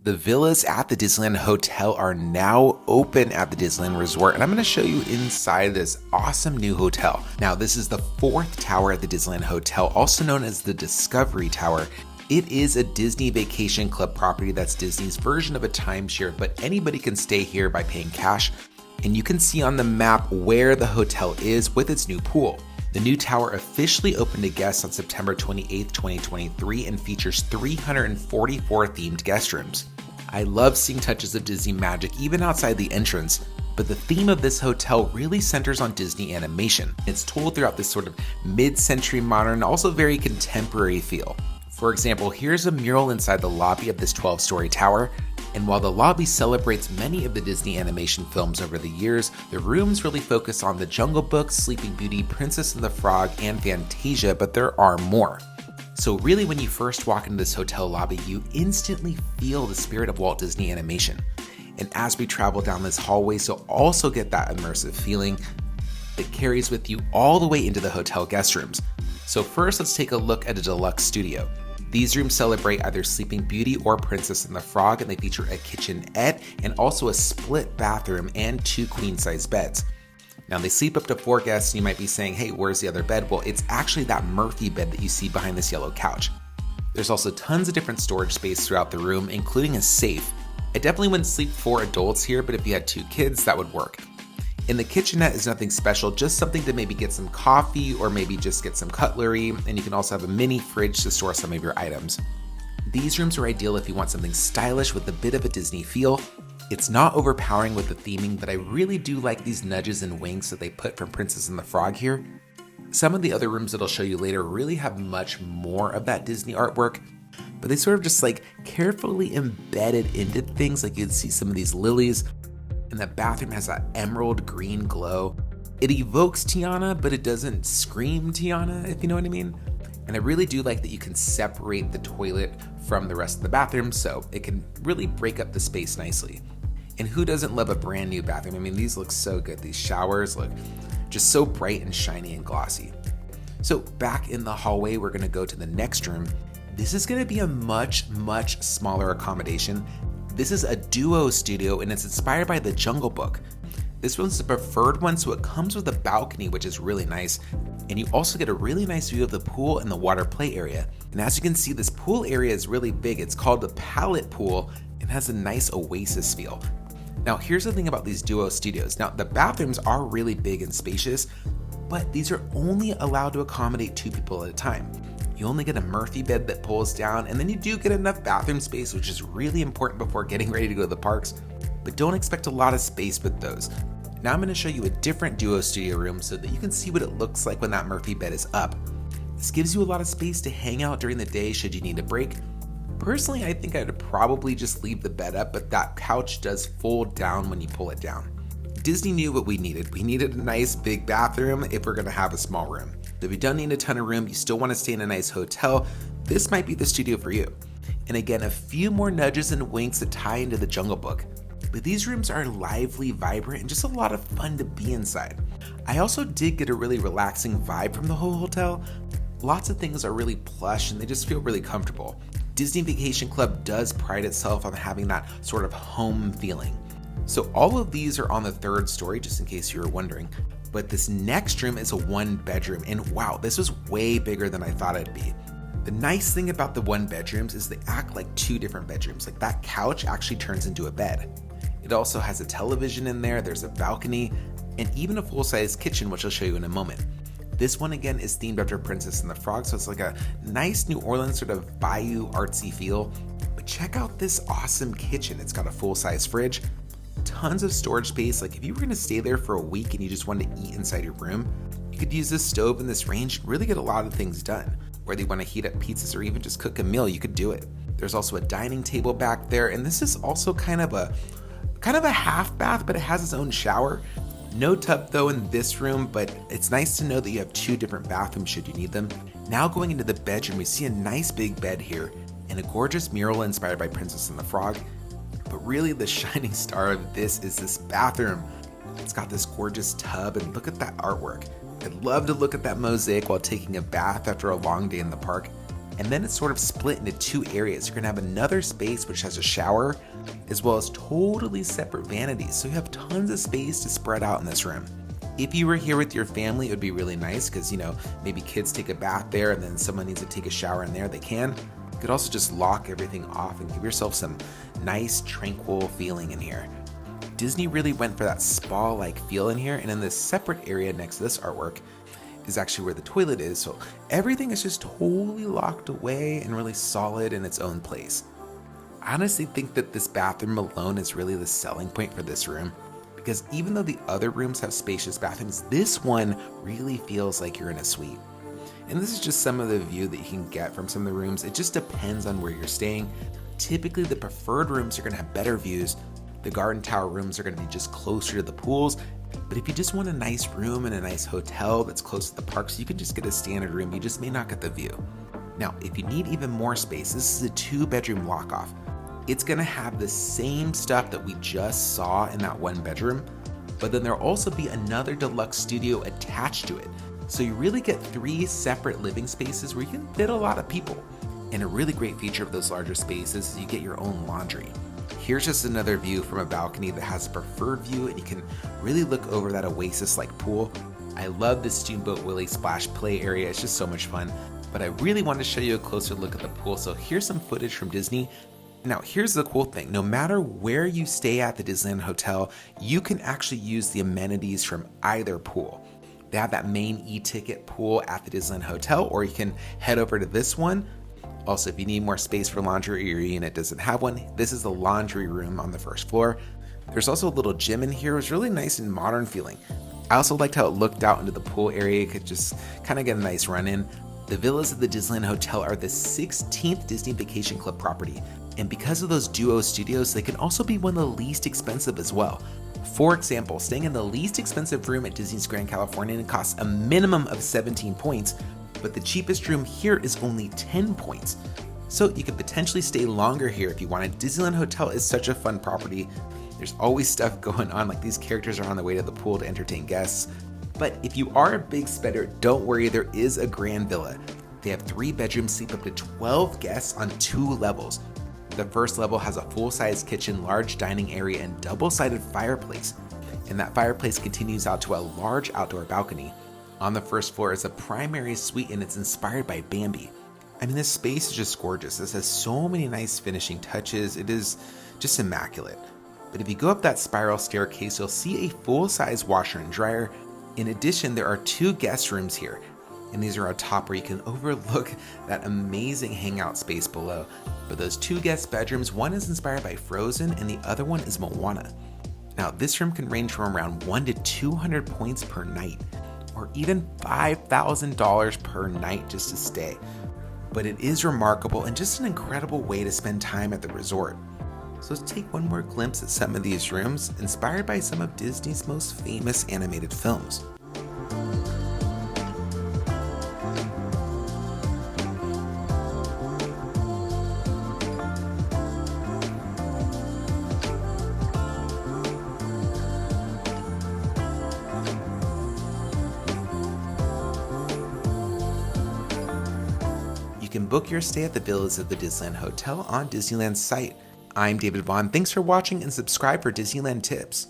The villas at the Disneyland Hotel are now open at the Disneyland Resort, and I'm going to show you inside this awesome new hotel. Now, this is the fourth tower at the Disneyland Hotel, also known as the Discovery Tower. It is a Disney Vacation Club property that's Disney's version of a timeshare, but anybody can stay here by paying cash. And you can see on the map where the hotel is with its new pool. The new tower officially opened to guests on September 28, 2023 and features 344 themed guest rooms. I love seeing touches of Disney magic even outside the entrance, but the theme of this hotel really centers on Disney animation. It's told throughout this sort of mid-century modern, also very contemporary feel. For example, here's a mural inside the lobby of this 12-story tower. And while the lobby celebrates many of the Disney animation films over the years, the rooms really focus on The Jungle Book, Sleeping Beauty, Princess and the Frog, and Fantasia, but there are more. So really, when you first walk into this hotel lobby, you instantly feel the spirit of Walt Disney animation. And as we travel down this hallway, you'll also get that immersive feeling that carries with you all the way into the hotel guest rooms. So first, let's take a look at a deluxe studio. These rooms celebrate either Sleeping Beauty or Princess and the Frog, and they feature a kitchenette and also a split bathroom and 2 queen-size beds. Now, they sleep up to 4 guests, and you might be saying, hey, where's the other bed? Well, it's actually that Murphy bed that you see behind this yellow couch. There's also tons of different storage space throughout the room, including a safe. I definitely wouldn't sleep 4 adults here, but if you had 2 kids, that would work. And the kitchenette is nothing special, just something to maybe get some coffee or maybe just get some cutlery, and you can also have a mini fridge to store some of your items. These rooms are ideal if you want something stylish with a bit of a Disney feel. It's not overpowering with the theming, but I really do like these nudges and winks that they put from Princess and the Frog here. Some of the other rooms that I'll show you later really have much more of that Disney artwork, but they sort of just like carefully embedded into things, like you'd see some of these lilies. And the bathroom has that emerald green glow. It evokes Tiana, but it doesn't scream Tiana, if you know what I mean. And I really do like that you can separate the toilet from the rest of the bathroom, so it can really break up the space nicely. And who doesn't love a brand new bathroom? I mean, these look so good. These showers look just so bright and shiny and glossy. So back in the hallway, we're gonna go to the next room. This is gonna be a much, much smaller accommodation. This is a duo studio, and it's inspired by The Jungle Book. This one's the preferred one, so it comes with a balcony, which is really nice. And you also get a really nice view of the pool and the water play area. And as you can see, this pool area is really big. It's called the Palette Pool and has a nice oasis feel. Now, here's the thing about these duo studios. Now, the bathrooms are really big and spacious, but these are only allowed to accommodate 2 people at a time. You only get a Murphy bed that pulls down, and then you do get enough bathroom space, which is really important before getting ready to go to the parks, but don't expect a lot of space with those. Now I'm going to show you a different duo studio room so that you can see what it looks like when that Murphy bed is up. This gives you a lot of space to hang out during the day should you need a break. Personally, I think I'd probably just leave the bed up, but that couch does fold down when you pull it down. Disney knew what we needed. We needed a nice big bathroom if we're going to have a small room. If you don't need a ton of room, you still want to stay in a nice hotel, this might be the studio for you. And again, a few more nudges and winks that tie into The Jungle Book. But these rooms are lively, vibrant, and just a lot of fun to be inside. I also did get a really relaxing vibe from the whole hotel. Lots of things are really plush and they just feel really comfortable. Disney Vacation Club does pride itself on having that sort of home feeling. So all of these are on the 3rd story, just in case you were wondering. But this next room is a 1-bedroom, and wow, this was way bigger than I thought it'd be. The nice thing about the 1-bedrooms is they act like 2 different bedrooms. Like that couch actually turns into a bed. It also has a television in there, there's a balcony, and even a full-size kitchen, which I'll show you in a moment. This one again is themed after Princess and the Frog, so it's like a nice New Orleans sort of bayou artsy feel. But check out this awesome kitchen. It's got a full-size fridge, tons of storage space. Like if you were gonna stay there for a week and you just wanted to eat inside your room, you could use this stove and this range, really get a lot of things done. Whether you wanna heat up pizzas or even just cook a meal, you could do it. There's also a dining table back there, and this is also kind of a half bath, but it has its own shower. No tub though in this room, but it's nice to know that you have 2 different bathrooms should you need them. Now going into the bedroom, we see a nice big bed here and a gorgeous mural inspired by Princess and the Frog. But really the shining star of this is this bathroom. It's got this gorgeous tub, and look at that artwork. I'd love to look at that mosaic while taking a bath after a long day in the park. And then it's sort of split into two areas. You're gonna have another space which has a shower, as well as totally separate vanities. So you have tons of space to spread out in this room. If you were here with your family, it would be really nice because, maybe kids take a bath there and then someone needs to take a shower in there, they can. You could also just lock everything off and give yourself some nice, tranquil feeling in here. Disney really went for that spa-like feel in here, and in this separate area next to this artwork is actually where the toilet is, so everything is just totally locked away and really solid in its own place. I honestly think that this bathroom alone is really the selling point for this room, because even though the other rooms have spacious bathrooms, this one really feels like you're in a suite. And this is just some of the view that you can get from some of the rooms. It just depends on where you're staying. Typically, the preferred rooms are gonna have better views. The garden tower rooms are gonna be just closer to the pools. But if you just want a nice room in a nice hotel that's close to the parks, you can just get a standard room. You just may not get the view. Now, if you need even more space, this is a 2-bedroom lock-off. It's gonna have the same stuff that we just saw in that 1 bedroom, but then there'll also be another deluxe studio attached to it. So you really get 3 separate living spaces where you can fit a lot of people. And a really great feature of those larger spaces is you get your own laundry. Here's just another view from a balcony that has a preferred view, and you can really look over that oasis-like pool. I love this Steamboat Willie splash play area, it's just so much fun. But I really want to show you a closer look at the pool, so here's some footage from Disney. Now, here's the cool thing. No matter where you stay at the Disneyland Hotel, you can actually use the amenities from either pool. They have that main e-ticket pool at the Disneyland Hotel, or you can head over to this one. Also, if you need more space for laundry or your unit doesn't have one, this is the laundry room on the first floor. There's also a little gym in here. It was really nice and modern feeling. I also liked how it looked out into the pool area. You could just kind of get a nice run in. The villas at the Disneyland Hotel are the 16th Disney Vacation Club property. And because of those duo studios, they can also be one of the least expensive as well. For example, staying in the least expensive room at Disney's Grand Californian costs a minimum of 17 points, but the cheapest room here is only 10 points. So you could potentially stay longer here if you wanted. Disneyland Hotel is such a fun property. There's always stuff going on, like these characters are on the way to the pool to entertain guests. But if you are a big spender, don't worry, there is a grand villa. They have 3 bedrooms, sleep up to 12 guests on 2 levels. The first level has a full-size kitchen, large dining area, and double-sided fireplace. And that fireplace continues out to a large outdoor balcony. On the first floor is a primary suite, and it's inspired by Bambi. I mean, this space is just gorgeous. This has so many nice finishing touches. It is just immaculate. But if you go up that spiral staircase, you'll see a full-size washer and dryer. In addition, there are 2 guest rooms here, and these are on top where you can overlook that amazing hangout space below. But those 2 guest bedrooms, one is inspired by Frozen and the other one is Moana. Now, this room can range from around 1 to 200 points per night, or even $5,000 per night just to stay. But it is remarkable and just an incredible way to spend time at the resort. So let's take one more glimpse at some of these rooms, inspired by some of Disney's most famous animated films. You can book your stay at the villas of the Disneyland Hotel on Disneyland's site. I'm David Vaughn. Thanks for watching and subscribe for Disneyland tips.